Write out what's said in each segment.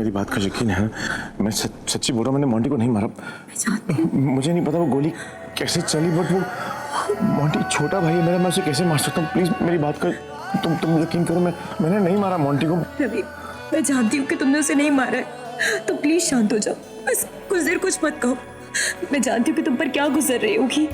मेरी बात का यकीन है? मैं सच्ची बोल रहा हूँ, मैंने मोंटी को नहीं मारा। मुझे नहीं पता वो गोली कैसे चली, बट वो मोंटी छोटा भाई है मेरा, मैं उसे कैसे मार सकता हूँ? प्लीज मेरी बात का तुम यकीन करो, मैंने नहीं मारा मोंटी को। रवि, मैं जानती हूँ कि तुमने उसे नहीं मारा है, तो प्लीज शांत हो जाओ, बस कुछ देर कुछ मत कहो। मैं जानती हूँ कि तुम पर क्या गुजर रही होगी,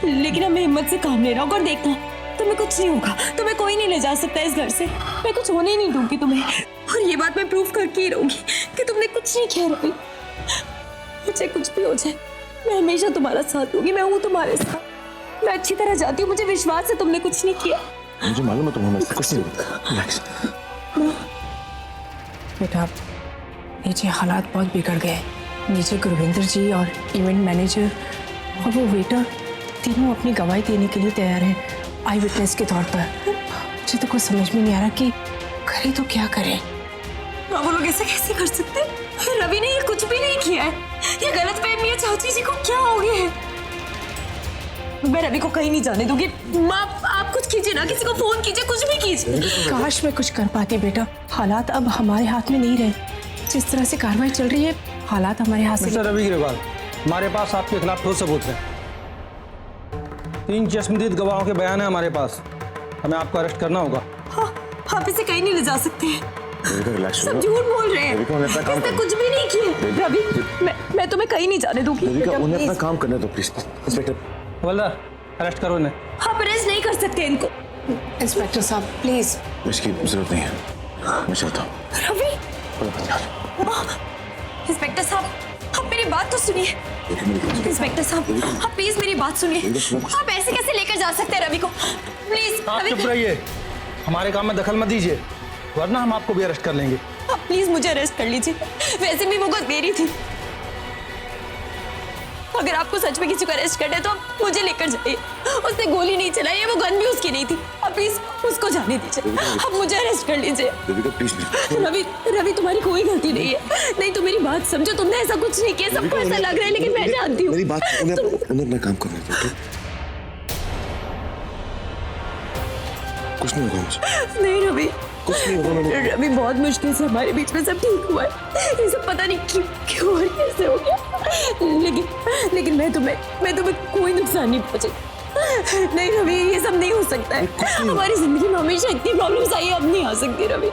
लेकिन हमें हिम्मत से काम लेना होगा और देखना तुम्हें कुछ नहीं होगा। तुम्हें कोई नहीं ले जा सकता इस घर से, मैं कुछ होने ही नहीं दूंगी तुम्हें, और ये बात मैं प्रूव करके ही रहूंगी कि तुमने कुछ नहीं किया। रवि, मुझे कुछ भी हो जाए, मैं हमेशा तुम्हारा साथ दूंगी, मैं हूँ तुम्हारे साथ। मैं अच्छी तरह जानती हूँ, मुझे विश्वास है तुमने कुछ नहीं किया। मुझे मालूम है तुम्हें कुछ नहीं होगा। बेटा, नीचे हालात बहुत बिगड़ गए। नीचे गुरविंदर जी और इवेंट मैनेजर और वो वेटर तीनों अपनी गवाही देने के लिए तैयार हैं आई विटनेस के तौर पर। मुझे तो कुछ समझ में नहीं आ रहा कि करें तो क्या करें। वो लोग ऐसे कैसे कर सकते हैं? रवि ने ये कुछ भी नहीं किया है, ये गलतफहमी है। चाची जी को क्या हो गया है? मैं रवि को कहीं नहीं जाने दूंगी। माँ, आप कुछ कीजिए ना, किसी को फोन कीजिए, कुछ भी कीजिए। काश मैं कुछ कर पाती बेटा, हालात अब हमारे हाथ में नहीं रहे। जिस तरह से कार्रवाई चल रही है, हालात हमारे हाथ से। मिस्टर रवि ग्रेवाल, हमारे पास आपके खिलाफ ठोस सबूत है। 3 चश्मदीद गवाहों के बयान है हमारे पास, हमें आपको अरेस्ट करना होगा। हाँ, आप इसे कहीं नहीं ले जा सकते हैं, सब झूठ बोल रहे हैं, इसने कुछ भी नहीं किया। रवि, मैं तुम्हें कहीं नहीं जाने दूंगी। उन्हें अपना काम करने दो प्लीज। इंस्पेक्टर हवलदार, अरेस्ट करो इन्हें। आप अरेस्ट नहीं कर सकते इनको। इंस्पेक्टर साहब प्लीज। इसकी जरूरत नहीं है, मैं चलता हूँ। रवि, इंस्पेक्टर साहब, आप मेरी बात तो सुनिए। इंस्पेक्टर साहब, आप प्लीज मेरी बात सुनिए। आप ऐसे कैसे लेकर जा सकते हैं रवि को? प्लीज आप रवि, चुप रहिए, हमारे काम में दखल मत दीजिए, वरना हम आपको भी अरेस्ट कर लेंगे। आप प्लीज मुझे अरेस्ट कर लीजिए। वैसे भी वो गन मेरी थी। अगर आपको सच में किसी को अरेस्ट करना है तो आप मुझे लेकर जाइए। उसने गोली नहीं चलाई है, वो गन भी उसकी नहीं थी। आप प्लीज उसको जाने दीजिए, आप मुझे अरेस्ट कर लीजिए। रवि, तुम्हारी कोई गलती नहीं है। नहीं तो मेरी बात समझो, तुमने ऐसा कुछ नहीं किया। सबको ऐसा लग रहा है, लेकिन मैं जानती हूँ। मेरी बात उन्हें अपना काम करने दो। कुछ नहीं होगा मुझे। नहीं रवि, कुछ नहीं होगा। रवि, बहुत मुश्किल से हमारे बीच में सब ठीक हुआ है। ये सब पता नहीं क्यों और कैसे हो गया, लेकिन मैं तुम्हें कोई नुकसान नहीं पहुंचे। नहीं रवि, ये सब नहीं हो सकता है। हमारी जिंदगी में हमेशा इतनी प्रॉब्लम्स आई है, अब नहीं आ सकती। रवि,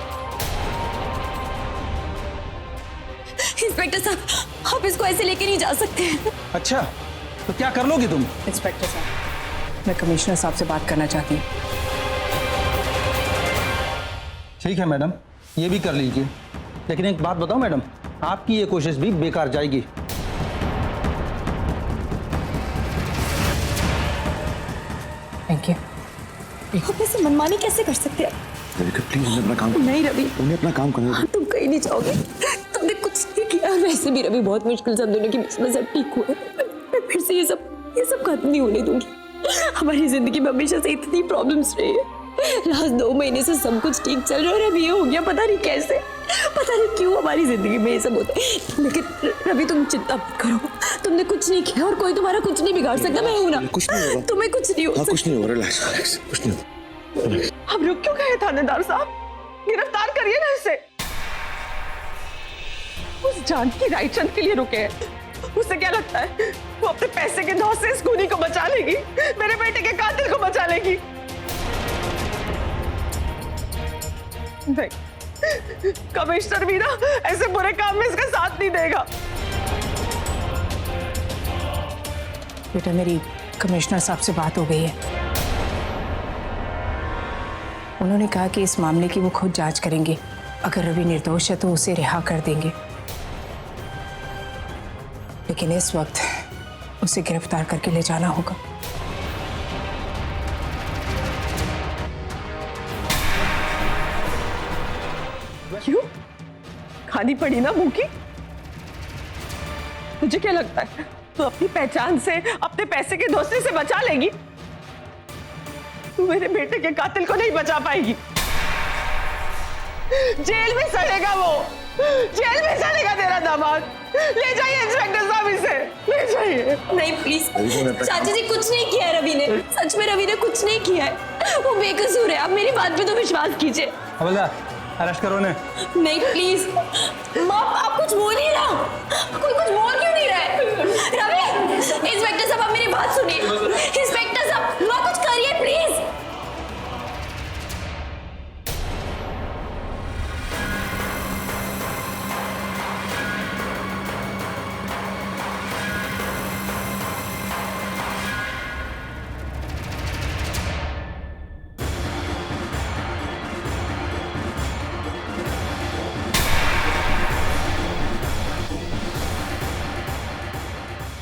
इंस्पेक्टर साहब, आप इसको ऐसे लेके नहीं जा सकते। अच्छा, तो क्या कर लोगी तुम? इंस्पेक्टर साहब, मैं कमिश्नर साहब से बात करना चाहती हूँ। ठीक है मैडम, ये भी कर लीजिए, लेकिन एक बात बताओ मैडम, आपकी ये कोशिश भी बेकार जाएगी। Thank you. आप ऐसे मनमानी कैसे कर सकते हैं? प्लीज उन्हें अपना काम। नहीं रवि, उन्हें अपना काम करने दो। तुम कहीं नहीं जाओगे, तुमने कुछ नहीं किया। वैसे भी रवि, बहुत मुश्किल से हम दोनों के बीच में सब ठीक हुआ। मैं फिर से ये सब खत्म नहीं होने दूंगी। हमारी जिंदगी में हमेशा से इतनी प्रॉब्लम्स रही है। लास्ट 2 महीने से सब कुछ ठीक चल रहा है और अब ये हो गया, पता नहीं कैसे, पता नहीं क्यों हमारी जिंदगी में ये सब होता है। लेकिन रवि, तुम चिंता मत करो, तुमने कुछ नहीं किया और कोई तुम्हारा कुछ नहीं बिगाड़ सकता। मैं हूं ना, कुछ नहीं होगा, तुम्हें कुछ नहीं हो सकता। कुछ नहीं होगा, रिलैक्स, कुछ नहीं होगा। हम रुक क्यों गए थानेदार साहब? गिरफ्तार करिए ना इसे। उस जानकी रायचंद के लिए रुके हैं। उसे क्या लगता है वो अपने पैसे के धौंस से इस खूनी को बचा लेगी, मेरे बेटे के कातिल को बचा लेगी? नहीं, कमिश्नर भी ना ऐसे बुरे काम में इसका साथ नहीं देगा। बेटा, मेरी कमिश्नर साहब से बात हो गई है। उन्होंने कहा कि इस मामले की वो खुद जांच करेंगे। अगर रवि निर्दोष है तो उसे रिहा कर देंगे, लेकिन इस वक्त उसे गिरफ्तार करके ले जाना होगा। क्यों? खानी पड़ी ना मुंह की? तुझे क्या लगता है तू अपनी पहचान से, अपने पैसे के धौंसे से बचा लेगी? तू मेरे बेटे के कातिल को नहीं बचा पाएगी। जेल में सड़ेगा वो, जेल में सड़ेगा तेरा दामाद। ले जाइए इंस्पेक्टर साहब इसे, ले जाइए। नहीं प्लीज, चाचा जी, कुछ नहीं किया है रवि ने। सच में रवि ने कुछ नहीं किया है, वो बेकसूर है। आप मेरी बात पे तो विश्वास कीजिए। हवलदार, अरेस्ट करो ने। नहीं प्लीज माँ, आप कुछ बोल ही रहा, कोई कुछ बोल क्यों नहीं रहा है? रवि, इंस्पेक्टर साहब आप मेरी बात सुनिए। इंस्पेक्टर साहब माँ कुछ करिए प्लीज।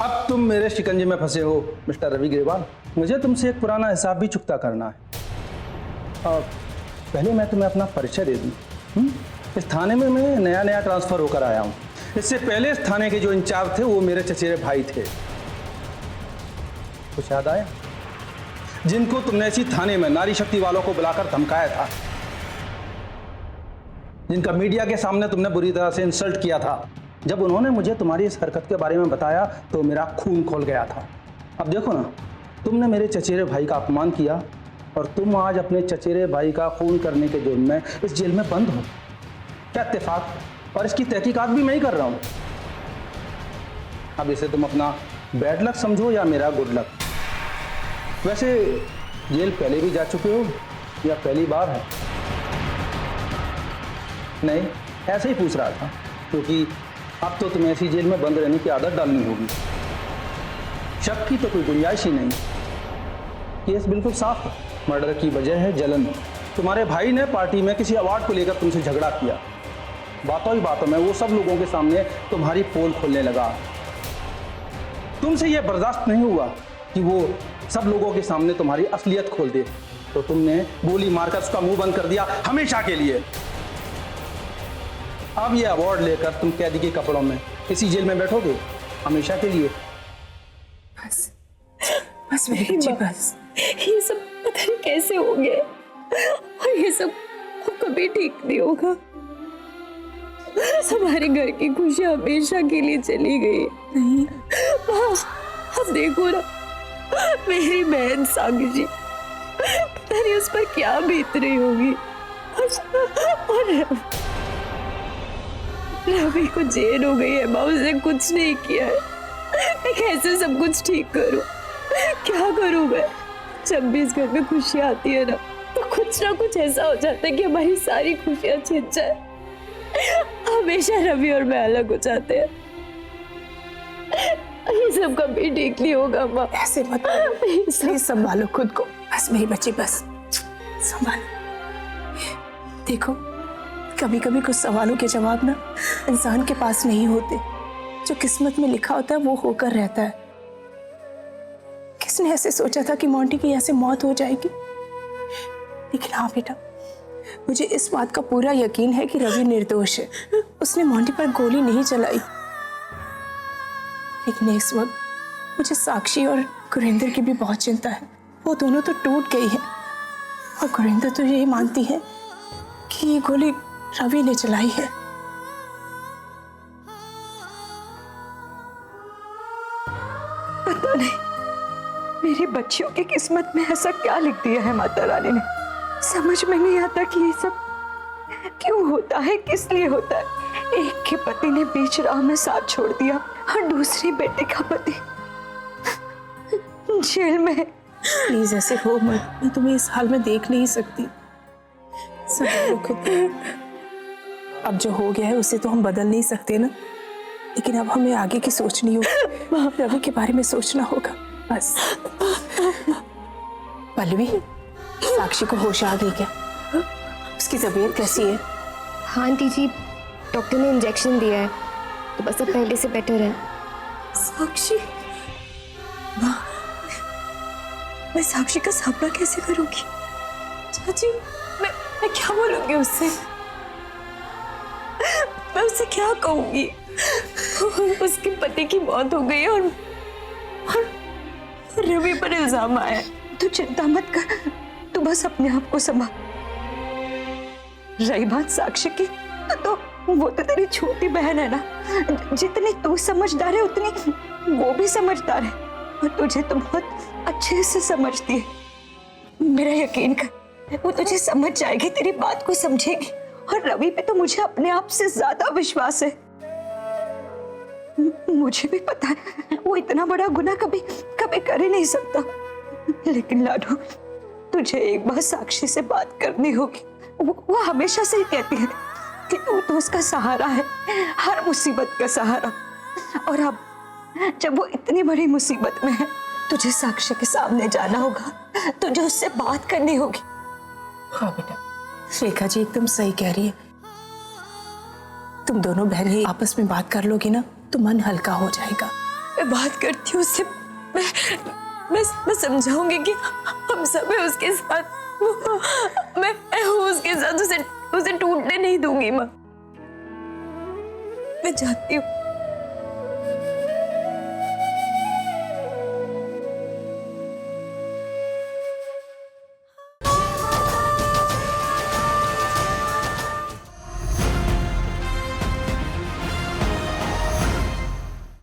अब तुम मेरे शिकंजे में फंसे हो मिस्टर रवि ग्रेवाल। मुझे तुमसे एक पुराना हिसाब भी चुकता करना है। और पहले मैं तुम्हें अपना परिचय दे दूं। इस थाने में मैं नया ट्रांसफर होकर आया हूँ। इससे पहले इस थाने के जो इंचार्ज थे वो मेरे चचेरे भाई थे। कुछ याद आया? जिनको तुमने इसी थाने में नारी शक्ति वालों को बुलाकर धमकाया था, जिनका मीडिया के सामने तुमने बुरी तरह से इंसल्ट किया था। जब उन्होंने मुझे तुम्हारी इस हरकत के बारे में बताया तो मेरा खून खौल गया था। अब देखो ना, तुमने मेरे चचेरे भाई का अपमान किया और तुम आज अपने चचेरे भाई का खून करने के जुर्म में इस जेल में बंद हो। क्या इत्तेफाक! और इसकी तहकीकात भी मैं ही कर रहा हूँ। अब इसे तुम अपना बैड लक समझो या मेरा गुड लक। वैसे जेल पहले भी जा चुके हो या पहली बार है? नहीं, ऐसे ही पूछ रहा था, क्योंकि अब तो तुम्हें ऐसी जेल में बंद रहने की आदत डालनी होगी। शक की तो कोई गुंजाइश ही नहीं। केस बिल्कुल साफ है। मर्डर की वजह है जलन। तुम्हारे भाई ने पार्टी में किसी अवार्ड को लेकर तुमसे झगड़ा किया। बातों ही बातों में वो सब लोगों के सामने तुम्हारी पोल खोलने लगा। तुमसे यह बर्दाश्त नहीं हुआ कि वो सब लोगों के सामने तुम्हारी असलियत खोल दे, तो तुमने गोली मारकर उसका मुंह बंद कर दिया हमेशा के लिए। अब ये अवार्ड लेकर तुम कैदी के कपड़ों में इसी जेल में बैठोगे हमेशा के लिए। बस बस मेरी बच्ची बस। ये सब पता नहीं कैसे हो गया और ये सब कभी ठीक नहीं होगा। हमारे घर की खुशियां हमेशा के लिए चली गई। नहीं अब देखो ना, मेरी बहन साक्षी, पता नहीं उस पर क्या बीत रही होगी। और रवि को जेल हो गई है माँ, उसने कुछ नहीं किया है। मैं कैसे सब कुछ ठीक करूं? क्या करूं मैं? जब भी इस घर में खुशियां आती है ना, तो कुछ ना कुछ ऐसा हो जाता है कि हमारी सारी खुशियां छिन जाए। हमेशा रवि और मैं अलग हो जाते हैं। ये सब कभी ठीक नहीं होगा माँ। ऐसे मत प्लीज, संभालो खुद को। बस मेरी बच्ची बस संभालो। देखो, कभी कभी कुछ सवालों के जवाब ना इंसान के पास नहीं होते। जो किस्मत में लिखा होता है वो होकर रहता है। किसने ऐसे सोचा था कि मोंटी की ऐसे मौत हो जाएगी? लेकिन हाँ बेटा, मुझे इस बात का पूरा यकीन है कि रवि निर्दोष है। उसने मोंटी पर गोली नहीं चलाई। लेकिन इस वक्त मुझे साक्षी और गुरिंदर की भी बहुत चिंता है। वो दोनों तो टूट गई है और गुरिंदर तो यही मानती है कि ये गोली रवि ने चलाई है। पता नहीं मेरी बच्चियों की किस्मत में ऐसा क्या लिख दिया है माता रानी ने। समझ में नहीं आता कि ये सब क्यों होता है, किस लिए होता है। एक के पति ने बीच राह में साथ छोड़ दिया और दूसरी बेटे का पति जेल में। प्लीज ऐसे हो मत, मैं तुम्हें इस हाल में देख नहीं सकती। संभालो खुद को। अब जो हो गया है उसे तो हम बदल नहीं सकते ना, लेकिन अब हमें आगे की सोचनी होगी। रवि के बारे में सोचना होगा बस। पल्लवी, साक्षी को होश आ गई क्या? उसकी तबीयत कैसी है? हाँ आंटी जी, डॉक्टर ने इंजेक्शन दिया है तो बस अब पहले से बेटर है। साक्षी, मैं साक्षी का सामना कैसे करूंगी? चाची, मैं क्या बोलूंगी उससे? मैं उससे क्या कहूंगी? उसके पति की मौत हो गई और रवि पर इल्जाम आया। तू चिंता मत कर, तू बस अपने आप को संभाल। रही बात साक्षी की, तो वो तो तेरी छोटी बहन है ना। जितनी तू समझदार है उतनी वो भी समझदार है और तुझे तो बहुत अच्छे से समझती है। मेरा यकीन कर, वो तुझे समझ जाएगी, तेरी बात को समझेगी और रवि पे तो मुझे अपने आप से ज्यादा विश्वास है। मुझे भी पता है वो इतना बड़ा गुनाह कभी कभी कर ही नहीं सकता, लेकिन लाडू तुझे एक बार साक्षी से बात करनी होगी। वो हमेशा से ही कहती है कि तू तो उसका सहारा है, हर मुसीबत का सहारा। और अब जब वो इतनी बड़ी मुसीबत में है, तुझे साक्षी के सामने जाना होगा, तुझे उससे बात करनी होगी। हाँ बेटा, रेखा जी एकदम सही कह रही है। तुम दोनों बहनें ही आपस में बात कर लोगी ना तो मन हल्का हो जाएगा। मैं बात करती हूँ उससे, मैं समझाऊंगी कि हम सब है उसके साथ। मैं हूँ उसके साथ, उसे टूटने नहीं दूंगी माँ। मैं चाहती हूँ